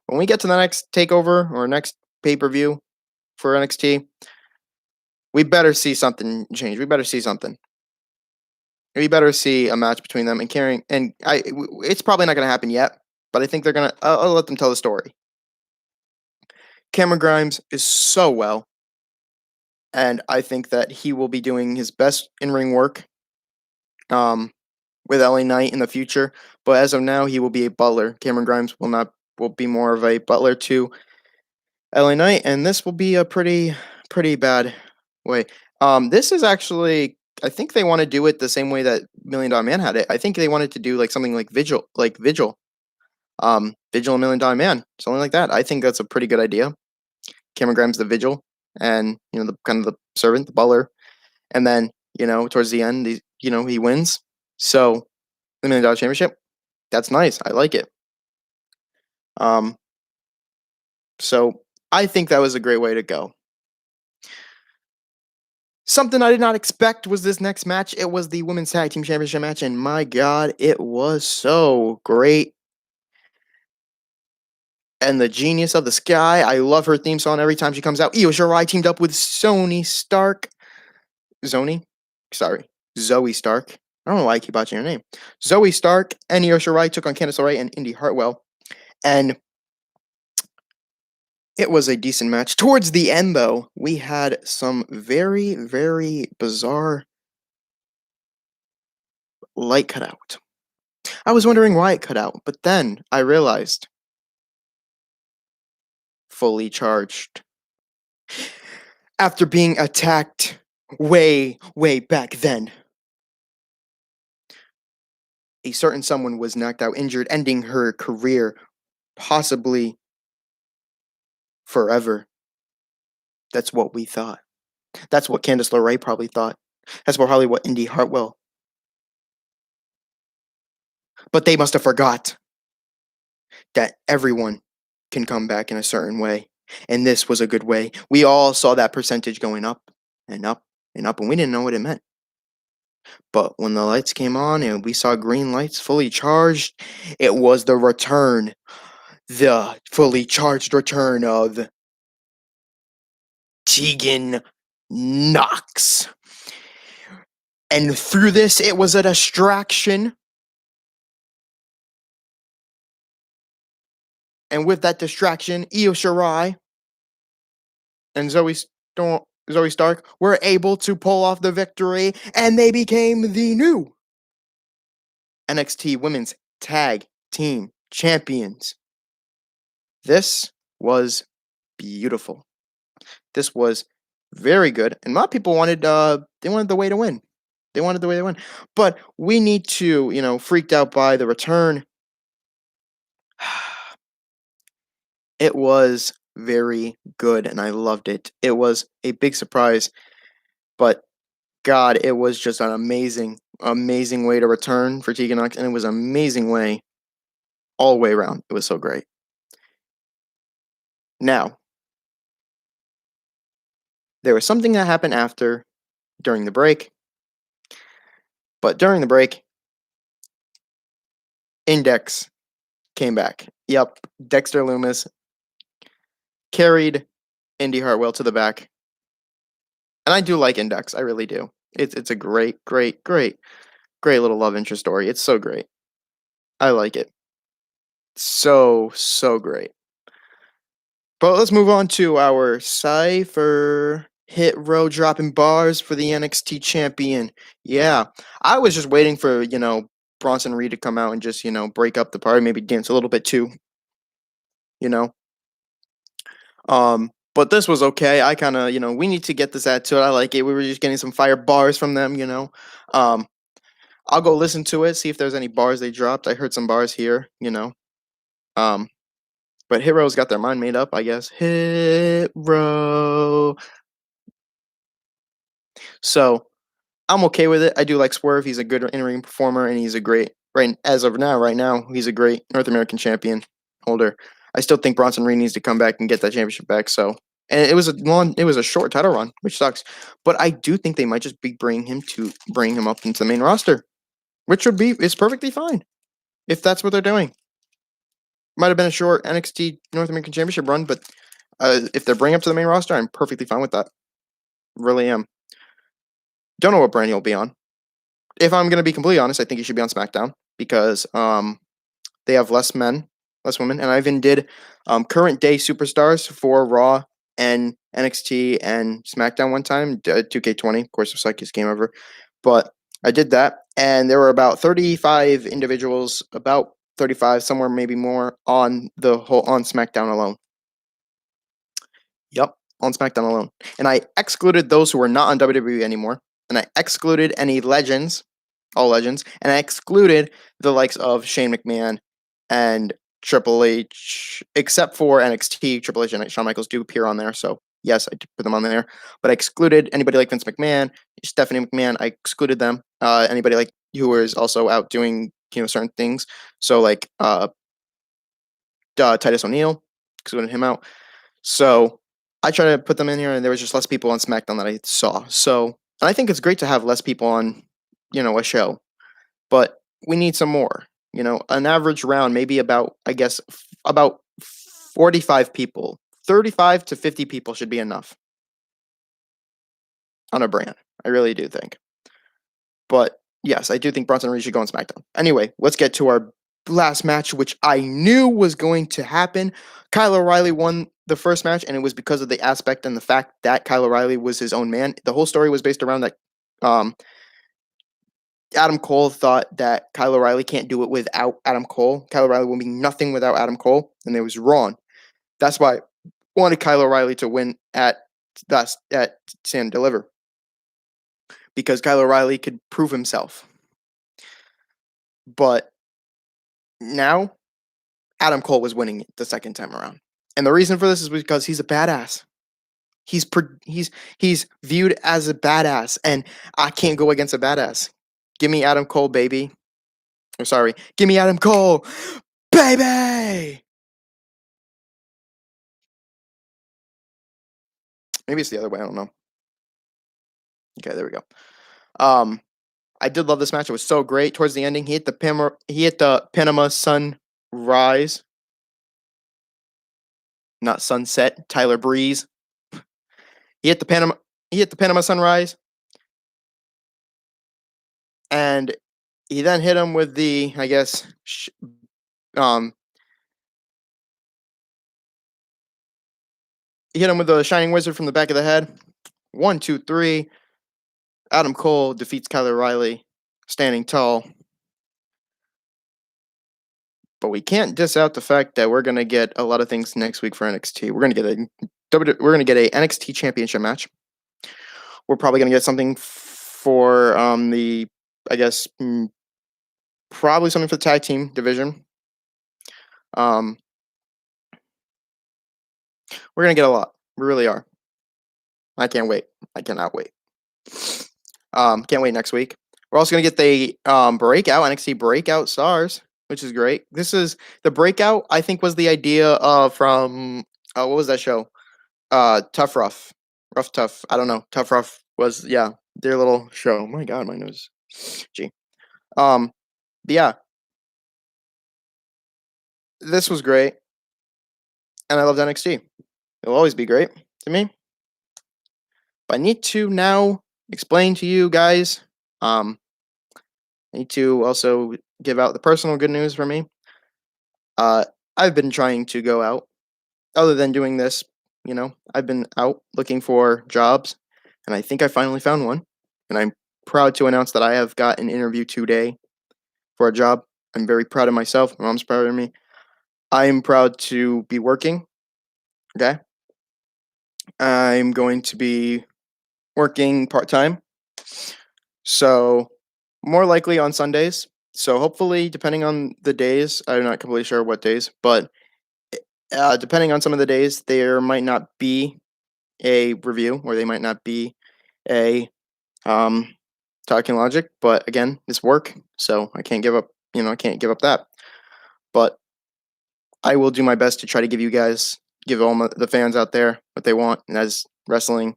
Speaker 1: When we get to the next takeover or next pay per view for NXT, we better see something change. We better see something. We better see a match between them and Carrying. And it's probably not gonna happen yet, but I think they're gonna. I'll let them tell the story. Cameron Grimes is so well, and I think that he will be doing his best in ring work. With LA Knight in the future, but as of now, he will be a butler. Cameron Grimes will be more of a butler to LA Knight, and this will be a pretty bad way. This is actually, I think they want to do it the same way that Million Dollar Man had it. I think they wanted to do like something like Vigil, Vigil and Million Dollar Man, something like that. I think that's a pretty good idea. Cameron Grimes the Vigil, and the kind of the servant, the butler, and then towards the end, he wins. So the $1 million championship, that's nice. I like it. So I think that was a great way to go. Something I did not expect was this next match. It was the Women's Tag Team Championship match, and my God, it was so great. And the genius of the sky, I love her theme song every time she comes out. Io Shirai teamed up with Zoe Stark. Zoe Stark. I don't know why I keep botching her name. Zoe Stark and Io Shirai took on Candice LeRae and Indy Hartwell. And it was a decent match. Towards the end, though, we had some very, very bizarre light cut out. I was wondering why it cut out, but then I realized. Fully charged. After being attacked way, way back then. A certain someone was knocked out injured, ending her career, possibly forever. That's what we thought. That's what Candice LeRae probably thought. That's probably what Indy Hartwell. But they must have forgot that everyone can come back in a certain way. And this was a good way. We all saw that percentage going up and up and up, and we didn't know what it meant. But when the lights came on and we saw green lights fully charged, it was the return. The fully charged return of Tegan Knox. And through this, it was a distraction. And with that distraction, Io Shirai and Zoe Stark were able to pull off the victory, and they became the new NXT Women's Tag Team Champions. This was beautiful. This was very good, and a lot of people wanted they wanted the way to win. They wanted the way to win, but we need to freaked out by the return. It was very good, and I loved it. It was a big surprise, but God, it was just an amazing, amazing way to return for Tegan Knox, and it was an amazing way all the way around. It was so great. Now, there was something that happened during the break, but during the break, Index came back. Yep, Dexter Lumis carried Indy Hartwell to the back. And I do like Index. I really do. It's a great little love interest story. It's so great. I like it. So great. But let's move on to our Cypher hit row dropping bars for the NXT champion. Yeah, I was just waiting for, Bronson Reed to come out and just, break up the party, maybe dance a little bit too, you know. But this was okay. I kind of, we need to get this attitude. I like it. We were just getting some fire bars from them. Um, I'll go listen to it, see if there's any bars they dropped. I heard some bars here. Um, but Heroes got their mind made up, I guess. Hero. So I'm okay with it. I do like Swerve. He's a good in-ring performer, and he's a great right now, he's a great North American champion holder. I still think Bronson Reed needs to come back and get that championship back. So, and it was a short title run, which sucks. But I do think they might just be bring him up into the main roster, which would be is perfectly fine if that's what they're doing. Might have been a short NXT North American Championship run, but if they're bringing up to the main roster, I'm perfectly fine with that. Really am. Don't know what brand he'll be on. If I'm going to be completely honest, I think he should be on SmackDown because they have less men, less women, and I even did current day superstars for Raw and NXT and SmackDown one time, 2K20, of course, it's like his game ever, but I did that, and there were about 35 individuals, about 35, somewhere maybe more on SmackDown alone. Yep, on SmackDown alone, and I excluded those who were not on WWE anymore, and I excluded any legends, all legends, and I excluded the likes of Shane McMahon and Triple H, except for NXT. Triple H and Shawn Michaels do appear on there, so yes, I did put them on there. But I excluded anybody like Vince McMahon, Stephanie McMahon. I excluded them. Anybody like who was also out doing certain things. So like Titus O'Neil, excluded him out. So I try to put them in here, and there was just less people on SmackDown that I saw. So, and I think it's great to have less people on, a show, but we need some more. An average round, maybe about, I guess, about 45 people, 35 to 50 people should be enough on a brand. I really do think. But yes, I do think Bronson Reed should go on SmackDown. Anyway, let's get to our last match, which I knew was going to happen. Kyle O'Reilly won the first match, and it was because of the aspect and the fact that Kyle O'Reilly was his own man. The whole story was based around that Adam Cole thought that Kyle O'Reilly can't do it without Adam Cole. Kyle O'Reilly will be nothing without Adam Cole, and it was wrong. That's why I wanted Kyle O'Reilly to win at Stand Deliver, because Kyle O'Reilly could prove himself. But now Adam Cole was winning it the second time around. And the reason for this is because he's a badass. He's viewed as a badass, and I can't go against a badass. Give me Adam Cole, baby. Or sorry, give me Adam Cole, baby. Maybe it's the other way. I don't know. Okay, there we go. I did love this match. It was so great. Towards the ending, he hit the Panama Sunrise, not sunset. Tyler Breeze. He hit the Panama Sunrise, and he then hit him with the, I guess, he hit him with the Shining Wizard from the back of the head. 1, 2, 3. Adam Cole defeats Kyle O'Reilly, standing tall. But we can't diss out the fact that we're gonna get a lot of things next week for NXT. We're gonna get a NXT Championship match. We're probably gonna get something for the, I guess, probably something for the tag team division. We're gonna get a lot. We really are. I can't wait. I cannot wait. Can't wait next week. We're also gonna get the breakout NXT Breakout Stars, which is great. This is the breakout. I think was the idea from what was that show? Tough Rough Tough. I don't know. Tough Rough was their little show. Oh my God, my nose. Gee. Yeah, this was great, and I loved NXT. It'll always be great to me. But I need to now explain to you guys. I need to also give out the personal good news for me. Uh, I've been trying to go out. Other than doing this, I've been out looking for jobs, and I think I finally found one. And I'm proud to announce that I have got an interview today for a job. I'm very proud of myself. My mom's proud of me. I'm proud to be working. Okay. I'm going to be working part time. So, more likely on Sundays. So, hopefully, depending on the days, I'm not completely sure what days, but depending on some of the days, there might not be a review or they might not be a um, talking logic. But again, it's work. So, I can't give up, I can't give up that. But I will do my best to try to give all the fans out there what they want, and that is wrestling.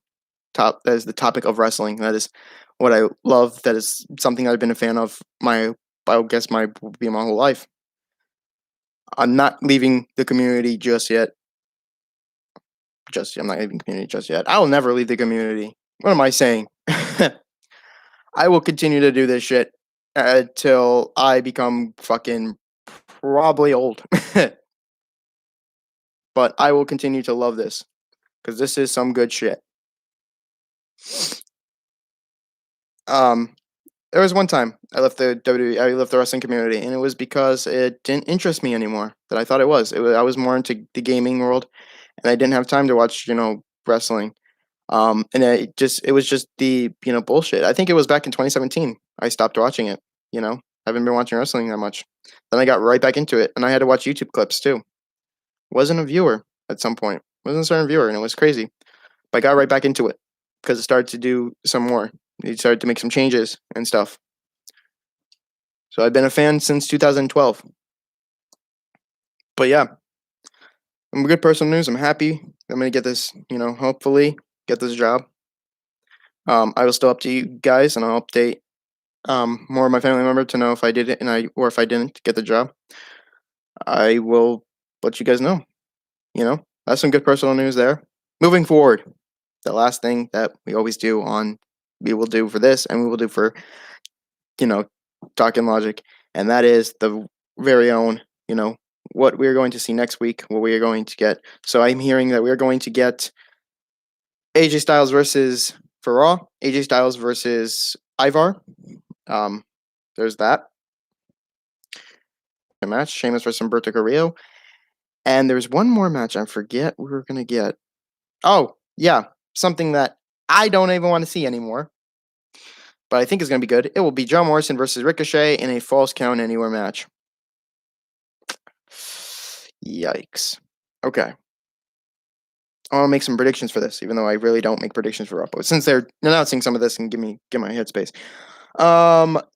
Speaker 1: That is the topic of wrestling. That is what I love. That is something I've been a fan of I guess my whole life. I'm not leaving the community just yet. I'm not leaving the community just yet. I will never leave the community. What am I saying? I will continue to do this shit until I become fucking probably old. But I will continue to love this because this is some good shit. Um, there was one time I left the WWE, I left the wrestling community, and it was because it didn't interest me anymore. That I thought it was. I was more into the gaming world, and I didn't have time to watch, wrestling. And it was just the bullshit. I think it was back in 2017. I stopped watching it. I haven't been watching wrestling that much. Then I got right back into it, and I had to watch YouTube clips too. Wasn't a viewer at some point. Wasn't a certain viewer, and it was crazy. But I got right back into it because it started to do some more. It started to make some changes and stuff. So I've been a fan since 2012. But yeah, I'm a good personal news. I'm happy. I'm gonna get this. Hopefully get this job. I will still update you guys, and I'll update more of my family member to know if I did it or if I didn't get the job. I will let you guys know. That's some good personal news there. Moving forward, the last thing that we will do for this, and we will do for you know talking logic, and that is the very own what we're going to see next week, what we are going to get. So I'm hearing that we're going to get AJ Styles versus for Raw, AJ Styles versus Ivar. Um, there's that match. Sheamus versus Humberto Carrillo. And there's one more match. I forget we were gonna get. Oh, yeah. Something that I don't even want to see anymore. But I think is gonna be good. It will be John Morrison versus Ricochet in a false count anywhere match. Yikes. Okay. I want to make some predictions for this, even though I really don't make predictions for Raw. But since they're announcing some of this and give my headspace.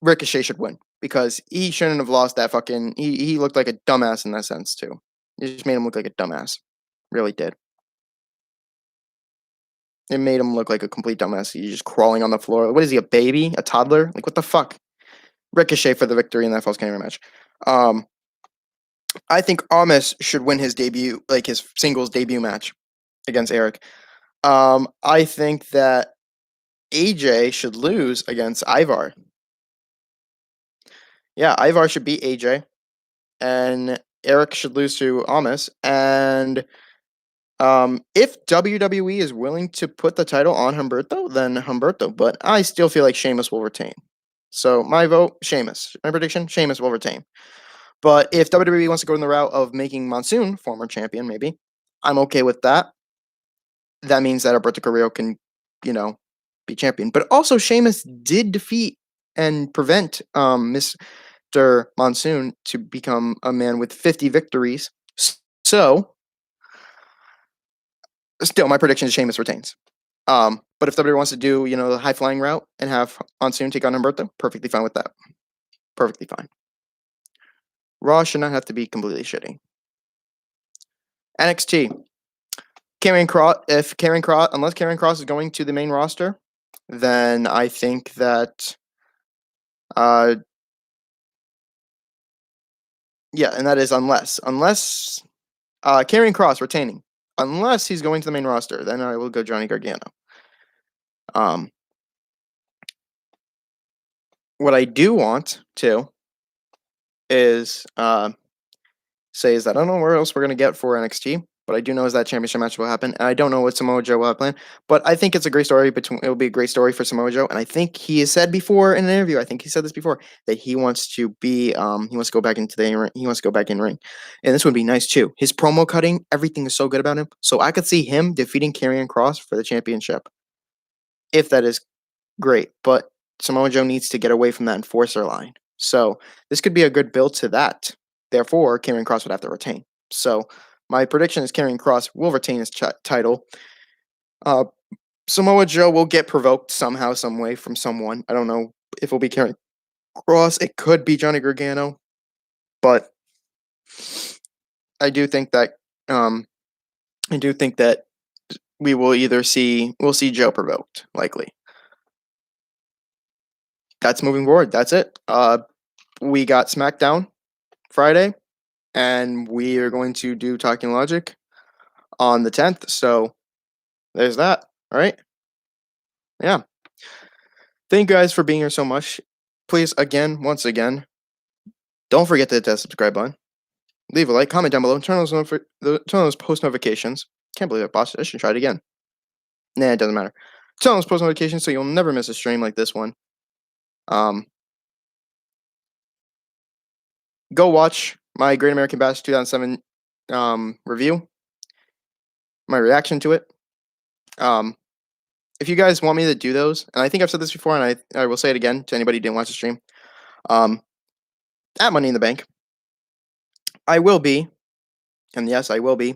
Speaker 1: Ricochet should win because he shouldn't have lost that fucking. He looked like a dumbass in that sense too. It just made him look like a dumbass. Really did. It made him look like a complete dumbass. He's just crawling on the floor. What is he, a baby? A toddler? Like, what the fuck? Ricochet for the victory in that false count match. I think Amos should win his debut, like his singles debut match against Eric. I think that AJ should lose against Ivar. Yeah, Ivar should beat AJ, and Eric should lose to Amos. And if WWE is willing to put the title on Humberto, then Humberto. But I still feel like Sheamus will retain. So my vote, Sheamus. My prediction, Sheamus will retain. But if WWE wants to go in the route of making Monsoon former champion, maybe I'm okay with that. That means that Alberto Carrillo can, be champion. But also, Sheamus did defeat and prevent Mr. Monsoon to become a man with 50 victories. So, still, my prediction is Sheamus retains. But if WWE wants to do, the high flying route and have Monsoon take on Humberto, perfectly fine with that. Perfectly fine. Raw should not have to be completely shitty. NXT. Unless Karrion Kross is going to the main roster, then I think that, and that is unless Karrion Kross retaining, unless he's going to the main roster, then I will go Johnny Gargano. What I do want to is say is that I don't know where else we're gonna get for NXT, but I do know is that championship match will happen, and I don't know what Samoa Joe will have planned. But I think it's a great story. It'll be a great story for Samoa Joe, and I think he has said before in an interview. I think he said this before that he wants to be he wants to go back into the ring. He wants to go back in ring, and this would be nice too. His promo cutting, everything is so good about him. So I could see him defeating Karrion Kross for the championship, if that is great. But Samoa Joe needs to get away from that enforcer line. So this could be a good build to that. Therefore, Karrion Kross would have to retain. So my prediction is Karrion Kross will retain his title. Samoa Joe will get provoked somehow, some way from someone. I don't know if it'll be Karrion Kross. It could be Johnny Gargano, but I do think that we'll see Joe provoked, likely. That's moving forward. That's it. We got SmackDown Friday, and we are going to do Talking Logic on the 10th. So there's that. All right. Yeah. Thank you guys for being here so much. Please, once again, don't forget to hit that subscribe button. Leave a like, comment down below, turn on those post notifications. Can't believe I botched it. I should try it again. Nah, it doesn't matter. Turn on those post notifications so you'll never miss a stream like this one. Go watch my Great American Bash 2007 review, my reaction to it. If you guys want me to do those, and I think I've said this before, and I will say it again to anybody who didn't watch the stream, at Money in the Bank, I will be, and yes, I will be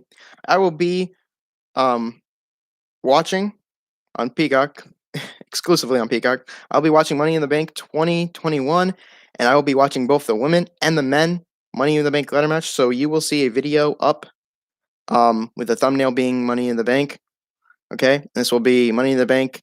Speaker 1: watching on Peacock, exclusively on Peacock. I'll be watching Money in the Bank 2021, and I will be watching both the women and the men Money in the Bank ladder match. So you will see a video up with the thumbnail being Money in the Bank. Okay, this will be Money in the Bank,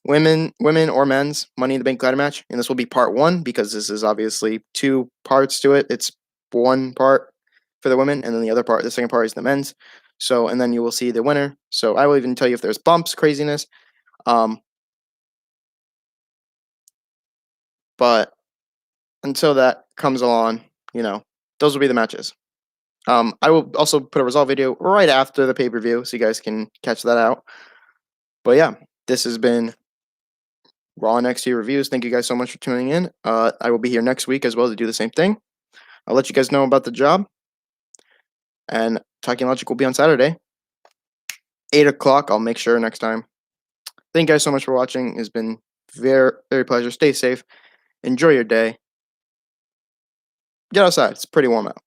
Speaker 1: women or men's Money in the Bank ladder match, and this will be part 1 because this is obviously 2 parts to it. It's 1 part for the women, and then the second part is the men's. So, and then you will see the winner. So I will even tell you if there's bumps, craziness. But until that comes along, those will be the matches. I will also put a result video right after the pay-per-view so you guys can catch that out. But yeah, this has been Raw NXT Reviews. Thank you guys so much for tuning in. I will be here next week as well to do the same thing. I'll let you guys know about the job. And Talking Logic will be on Saturday, 8 o'clock. I'll make sure next time. Thank you guys so much for watching. It's been very, very pleasure. Stay safe. Enjoy your day. Get outside. It's pretty warm out.